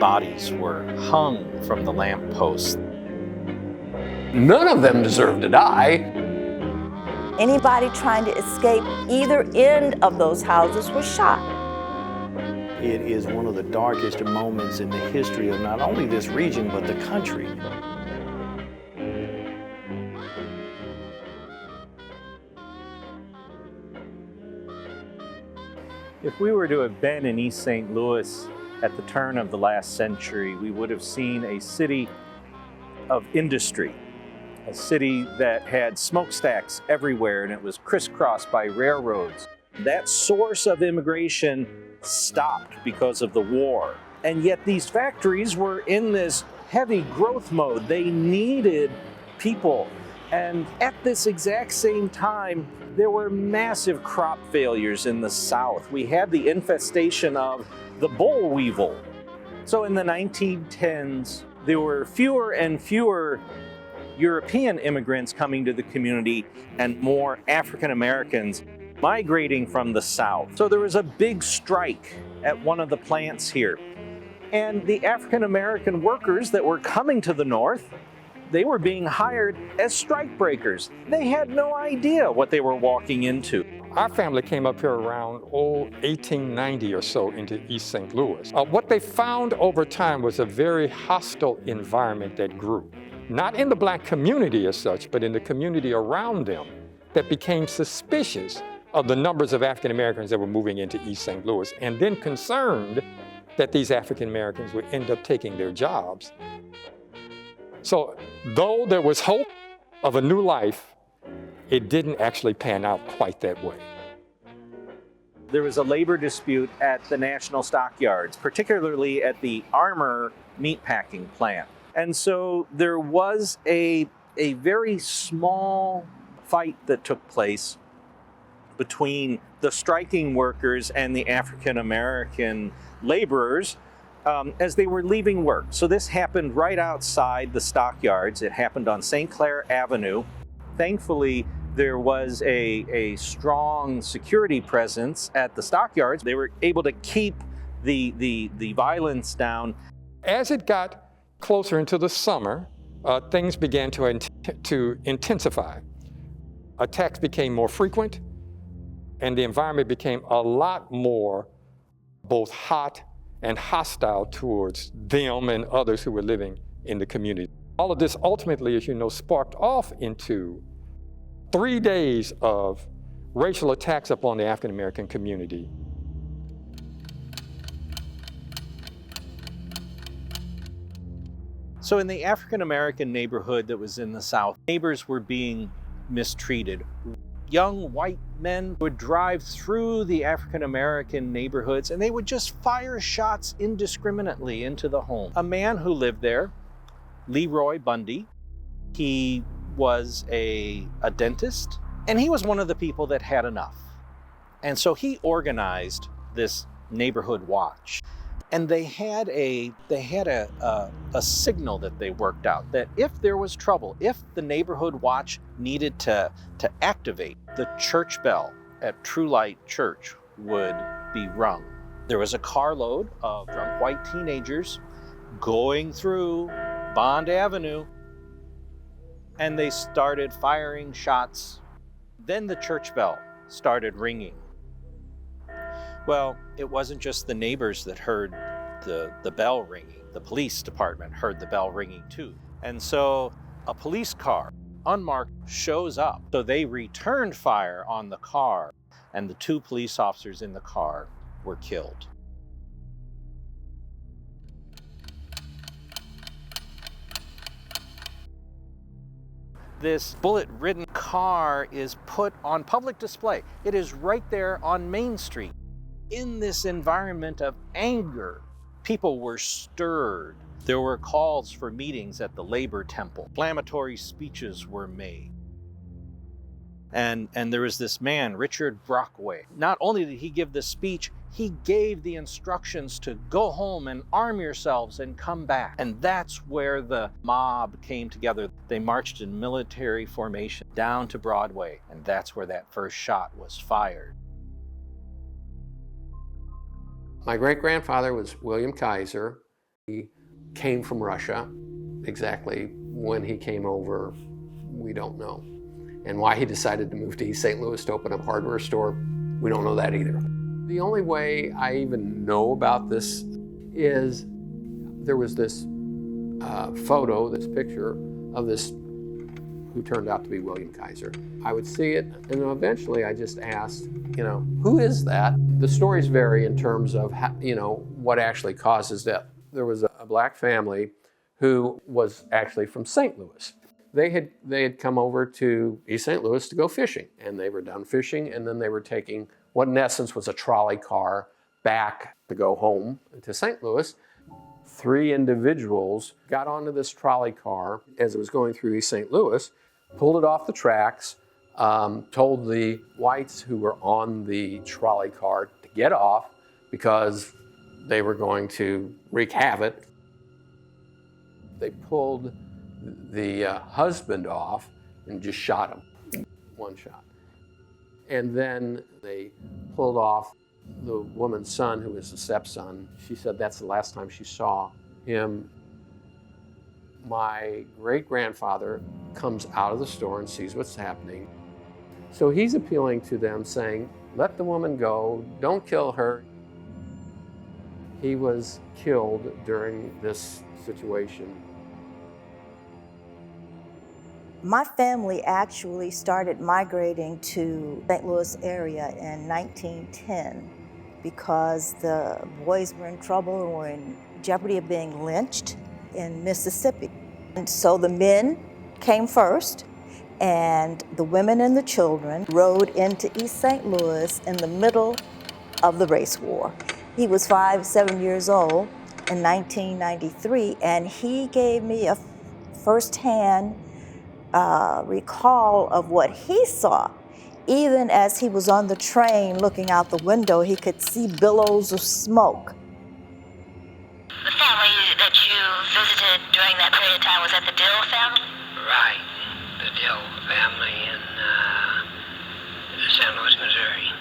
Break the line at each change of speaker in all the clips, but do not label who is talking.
bodies were hung from the lampposts.
None of them deserved to die.
Anybody trying to escape either end of those houses was shot.
It is one of the darkest moments in the history of not only this region, but the country. If we were to have been in East St. Louis at the turn of the last century, we would have seen a city of industry, a city that had smokestacks everywhere and it was crisscrossed by railroads. That source of immigration stopped because of the war. And yet these factories were in this heavy growth mode. They needed people. And at this exact same time, there were massive crop failures in the South. We had the infestation of the boll weevil. So in the 1910s, there were fewer and fewer European immigrants coming to the community and more African Americans migrating from the South. So there was a big strike at one of the plants here. And the African American workers that were coming to the North, they were being hired as strike breakers. They had no idea what they were walking into.
Our family came up here around 1890 or so into East St. Louis. What they found over time was a very hostile environment that grew. Not in the black community as such, but in the community around them that became suspicious of the numbers of African Americans that were moving into East St. Louis, and then concerned that these African Americans would end up taking their jobs. So though there was hope of a new life, it didn't actually pan out quite that way.
There was a labor dispute at the national stockyards, particularly at the Armour meatpacking plant. And so there was a very small fight that took place between the striking workers and the African American laborers as they were leaving work. So this happened right outside the stockyards. It happened on St. Clair Avenue. Thankfully, there was a strong security presence at the stockyards. They were able to keep the violence down.
As it got closer into the summer, things began to intensify. Attacks became more frequent, and the environment became a lot more both hot and hostile towards them and others who were living in the community. All of this ultimately, as you know, sparked off into 3 days of racial attacks upon the African American community.
So in the African American neighborhood that was in the South, neighbors were being mistreated. Young white men would drive through the African American neighborhoods and they would just fire shots indiscriminately into the home. A man who lived there, Leroy Bundy, he was a dentist, and he was one of the people that had enough. And so he organized this neighborhood watch. And they had a signal that they worked out that if there was trouble, if the neighborhood watch needed to activate, the church bell at True Light Church would be rung. There was a carload of drunk white teenagers going through Bond Avenue, and they started firing shots. Then the church bell started ringing. Well, it wasn't just the neighbors that heard the bell ringing. The police department heard the bell ringing too. And so a police car, unmarked, shows up. So they returned fire on the car, and the 2 police officers in the car were killed. This bullet-ridden car is put on public display. It is right there on Main Street. In this environment of anger, people were stirred. There were calls for meetings at the Labor Temple. Inflammatory speeches were made. And there was this man, Richard Brockway. Not only did he give the speech, he gave the instructions to go home and arm yourselves and come back. And that's where the mob came together. They marched in military formation down to Broadway, and that's where that first shot was fired.
My great-grandfather was William Kaiser. He came from Russia. Exactly when he came over, we don't know. And why he decided to move to East St. Louis to open up a hardware store, we don't know that either. The only way I even know about this is there was this photo, this picture of this who turned out to be William Kaiser. I would see it, and then eventually I just asked, who is that? The stories vary in terms of how, what actually causes death. There was a black family who was actually from St. Louis. They had come over to East St. Louis to go fishing, and they were done fishing, and then they were taking what in essence was a trolley car back to go home to St. Louis. 3 individuals got onto this trolley car as it was going through East St. Louis, pulled it off the tracks, told the whites who were on the trolley car to get off because they were going to wreak havoc. They pulled the husband off and just shot him, 1 shot. And then they pulled off the woman's son, who was the stepson. She said that's the last time she saw him. My great-grandfather comes out of the store and sees what's happening. So he's appealing to them, saying, let the woman go, don't kill her. He was killed during this situation.
My family actually started migrating to St. Louis area in 1910 because the boys were in trouble and were in jeopardy of being lynched in Mississippi. And so the men came first, and the women and the children rode into East St. Louis in the middle of the race war. He was 7 years old in 1993, and he gave me a firsthand recall of what he saw. Even as he was on the train looking out the window, he could see billows of smoke.
The family that you visited during that period of time, was that the Dill family?
Right, the Dill family in St. Louis, Missouri.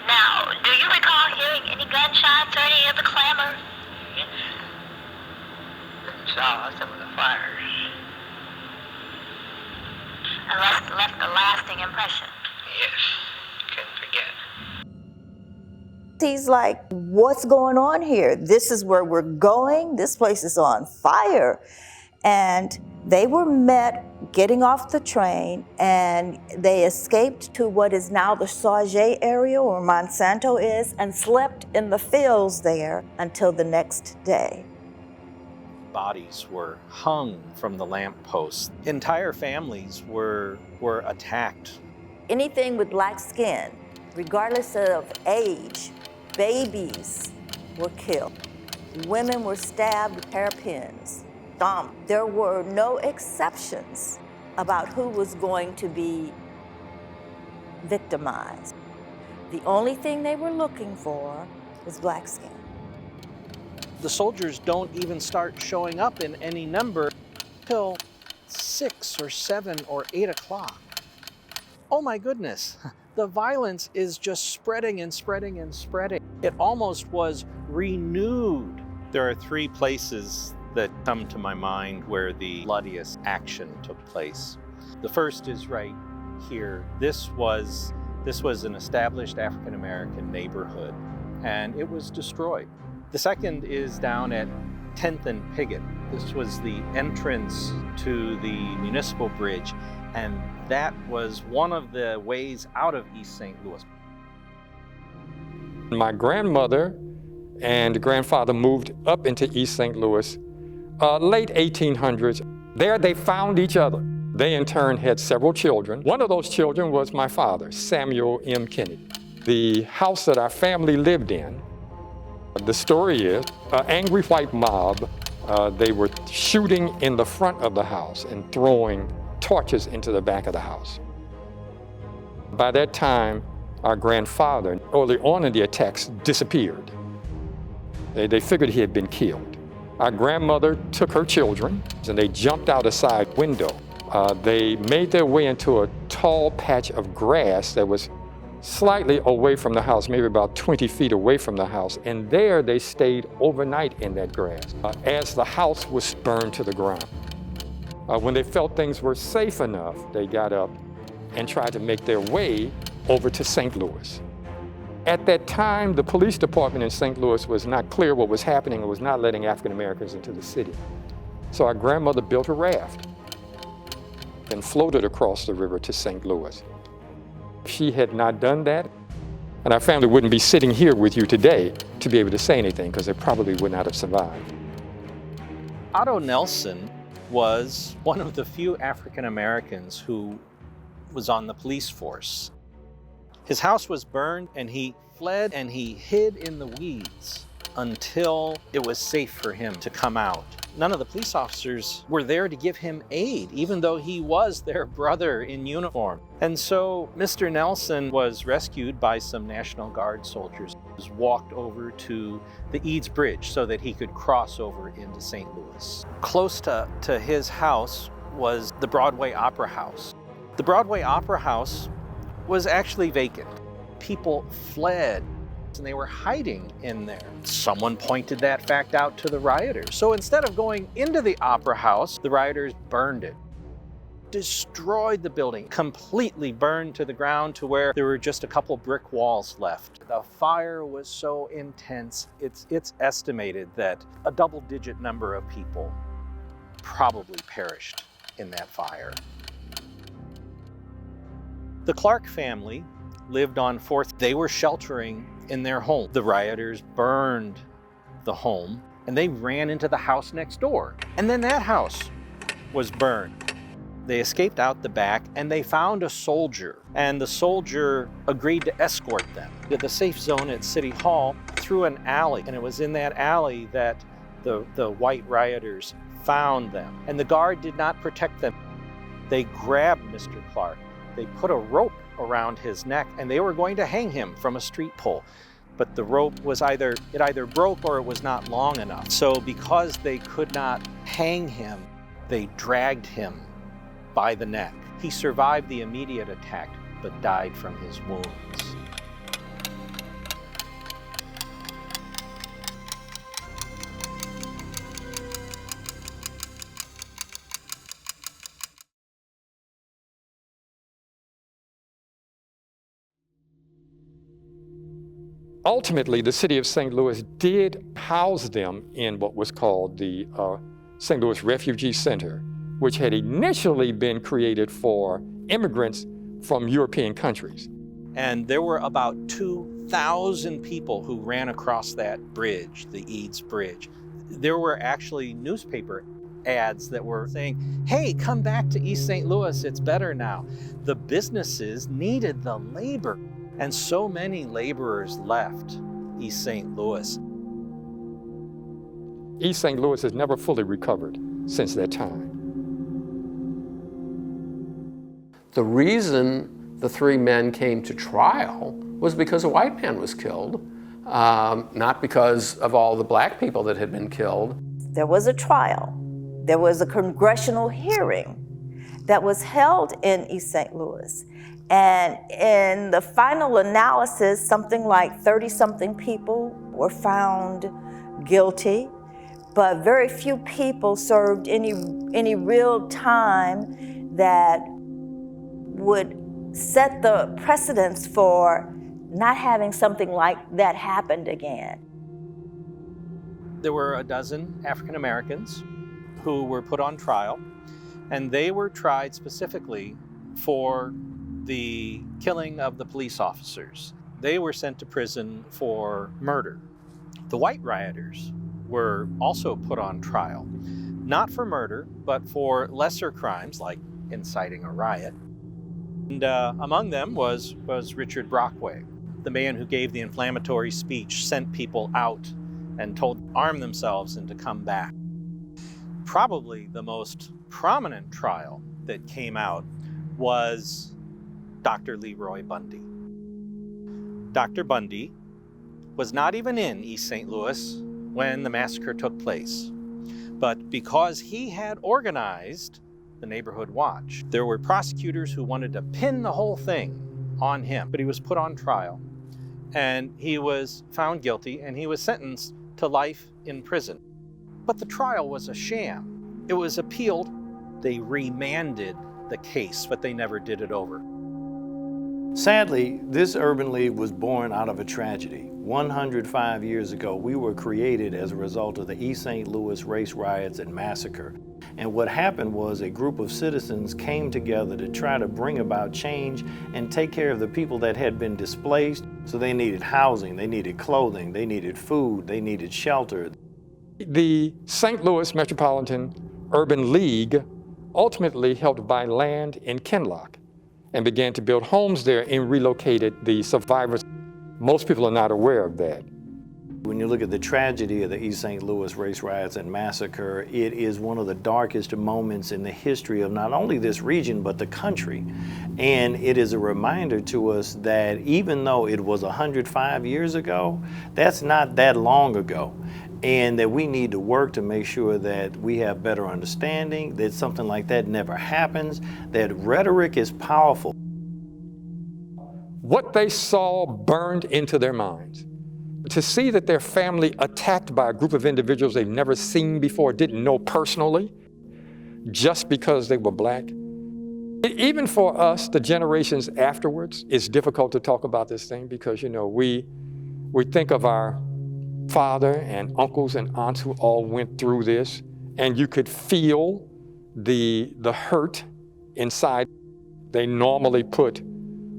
Now, do you recall hearing any gunshots or any of the clamor?
Yes. Saw some of the fires.
And left a lasting impression.
Yes, couldn't forget.
He's like, what's going on here? This is where we're going. This place is on fire. And they were met getting off the train, and they escaped to what is now the Sauget area where Monsanto is, and slept in the fields there until the next day.
Bodies were hung from the lampposts. Entire families were attacked.
Anything with black skin, regardless of age, babies were killed. Women were stabbed with hairpins, stomped. There were no exceptions about who was going to be victimized. The only thing they were looking for was black skin.
The soldiers don't even start showing up in any number till 6 or 7 or 8 o'clock. Oh my goodness, the violence is just spreading and spreading and spreading. It almost was renewed. There are 3 places that come to my mind where the bloodiest action took place. The first is right here. This was an established African-American neighborhood, and it was destroyed. The second is down at 10th and Piggott. This was the entrance to the municipal bridge, and that was one of the ways out of East St. Louis.
My grandmother and grandfather moved up into East St. Louis, late 1800s. There they found each other. They in turn had several children. One of those children was my father, Samuel M. Kennedy. The house that our family lived in, the story is, an angry white mob, they were shooting in the front of the house and throwing torches into the back of the house. By that time, our grandfather, early on in the attacks, disappeared. They figured he had been killed. Our grandmother took her children and they jumped out a side window. They made their way into a tall patch of grass that was slightly away from the house, maybe about 20 feet away from the house, and there they stayed overnight in that grass as the house was burned to the ground. When they felt things were safe enough, they got up and tried to make their way over to St. Louis. At that time, the police department in St. Louis was not clear what was happening and was not letting African Americans into the city. So our grandmother built a raft and floated across the river to St. Louis. If she had not done that, and our family wouldn't be sitting here with you today to be able to say anything, because they probably would not have survived.
Otto Nelson was one of the few African Americans who was on the police force. His house was burned and he fled and he hid in the weeds until it was safe for him to come out. None of the police officers were there to give him aid, even though he was their brother in uniform. And so Mr. Nelson was rescued by some National Guard soldiers. He was walked over to the Eads Bridge so that he could cross over into St. Louis. Close to his house was the Broadway Opera House. The Broadway Opera House was actually vacant. People fled and they were hiding in there. Someone pointed that fact out to the rioters. So instead of going into the opera house, the rioters burned it, destroyed the building, completely burned to the ground to where there were just a couple brick walls left. The fire was so intense, it's estimated that a double-digit number of people probably perished in that fire. The Clark family lived on 4th. They were sheltering in their home. The rioters burned the home and they ran into the house next door. And then that house was burned. They escaped out the back and they found a soldier, and the soldier agreed to escort them to the safe zone at City Hall through an alley. And it was in that alley that the white rioters found them. And the guard did not protect them. They grabbed Mr. Clark. They put a rope around his neck and they were going to hang him from a street pole. But the rope was either broke or it was not long enough. So because they could not hang him, they dragged him by the neck. He survived the immediate attack, but died from his wounds.
Ultimately, the city of St. Louis did house them in what was called the St. Louis Refugee Center, which had initially been created for immigrants from European countries.
And there were about 2,000 people who ran across that bridge, the Eads Bridge. There were actually newspaper ads that were saying, hey, come back to East St. Louis, it's better now. The businesses needed the labor. And so many laborers left East St. Louis.
East St. Louis has never fully recovered since that time.
The reason the three men came to trial was because a white man was killed, not because of all the black people that had been killed.
There was a trial. There was a congressional hearing that was held in East St. Louis. And in the final analysis, something like 30-something people were found guilty, but very few people served any real time that would set the precedence for not having something like that happened again.
There were a dozen African Americans who were put on trial, and they were tried specifically for the killing of the police officers. They were sent to prison for murder. The white rioters were also put on trial, not for murder, but for lesser crimes like inciting a riot. And among them was Richard Brockway, the man who gave the inflammatory speech, sent people out and told them to arm themselves and to come back. Probably the most prominent trial that came out was Dr. Leroy Bundy. Dr. Bundy was not even in East St. Louis when the massacre took place. But because he had organized the Neighborhood Watch, there were prosecutors who wanted to pin the whole thing on him, but he was put on trial and he was found guilty and he was sentenced to life in prison. But the trial was a sham. It was appealed. They remanded the case, but they never did it over.
Sadly, this Urban League was born out of a tragedy. 105 years ago, we were created as a result of the East St. Louis race riots and massacre. And what happened was a group of citizens came together to try to bring about change and take care of the people that had been displaced. So they needed housing, they needed clothing, they needed food, they needed shelter.
The St. Louis Metropolitan Urban League ultimately helped buy land in Kinloch and began to build homes there and relocated the survivors. Most people are not aware of that.
When you look at the tragedy of the East St. Louis race riots and massacre, it is one of the darkest moments in the history of not only this region, but the country. And it is a reminder to us that even though it was 105 years ago, that's not that long ago. And that we need to work to make sure that we have better understanding, that something like that never happens, that rhetoric is powerful.
What they saw burned into their minds. To see that their family attacked by a group of individuals they've never seen before, didn't know personally, just because they were black. Even for us, the generations afterwards, it's difficult to talk about this thing because, you know, we think of our father and uncles and aunts who all went through this, and you could feel the hurt inside. They normally put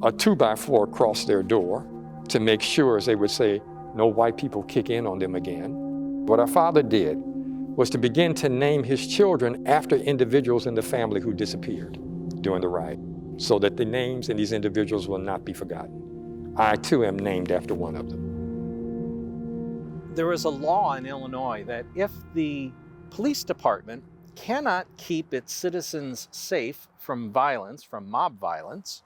a 2x4 across their door to make sure, as they would say, no white people kick in on them again. What our father did was to begin to name his children after individuals in the family who disappeared during the riot, so that the names of these individuals will not be forgotten. I too am named after one of them.
There is a law in Illinois that if the police department cannot keep its citizens safe from violence, from mob violence,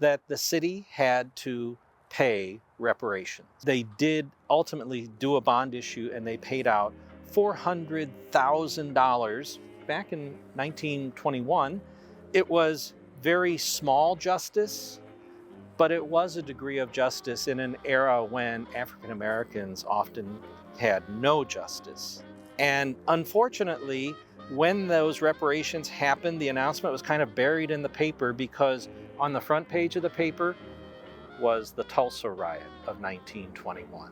that the city had to pay reparations. They did ultimately do a bond issue and they paid out $400,000 back in 1921. It was very small justice, but it was a degree of justice in an era when African Americans often had no justice. And unfortunately, when those reparations happened, the announcement was kind of buried in the paper because on the front page of the paper was the Tulsa riot of 1921.